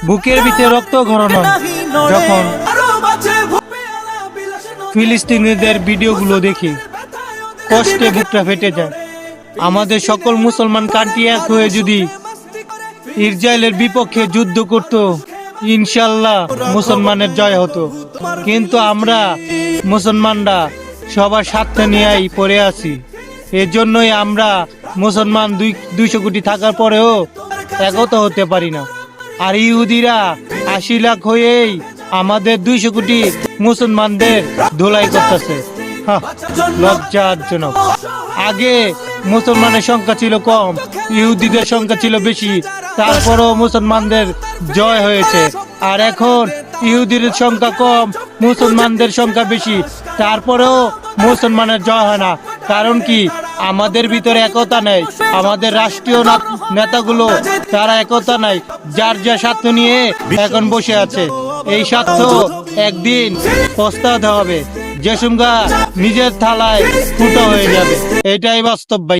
বুকের ভিতরে রক্ত ঘরানো যখন ফিলিস্তিনিদের ভিডিওগুলো দেখি, কষ্টে বুকটা ফেটে যায়। আমাদের সকল মুসলমান কান্ট্রি এক হয়ে যদি ইসরায়েলের বিপক্ষে যুদ্ধ করত, ইনশাল্লাহ মুসলমানের জয় হতো। কিন্তু আমরা মুসলমানরা সবার স্বার্থ নিয়েই পড়ে আছি। এর জন্যই আমরা মুসলমান 200 কোটি থাকার পরেও একতা হতে পারি না। আর ইহুদিরা 80 লাখ হয়েই আমাদের 200 কোটি মুসলমানদের ধোলাই করতেছে। লজ্জাজনক। আগে মুসলমানের সংখ্যা ছিল কম, ইহুদিদের সংখ্যা ছিল বেশি, তারপরও মুসলমানদের জয় হয়েছে। আর এখন ইহুদিদের সংখ্যা কম, মুসলমানদের সংখ্যা বেশি, তারপরেও মুসলমানের জয় হয় না। কারণ কি? আমাদের ভিতরে একতা নেই। আমাদের রাষ্ট্রীয় নেতাগুলো তারা একতা নাই, যার যা স্বার্থ নিয়ে এখন বসে আছে। এই স্বার্থ একদিন পস্তাতে হবে, যে সুমগা নিজের থালায় ফুটো হয়ে যাবে। এটাই বাস্তব ভাই।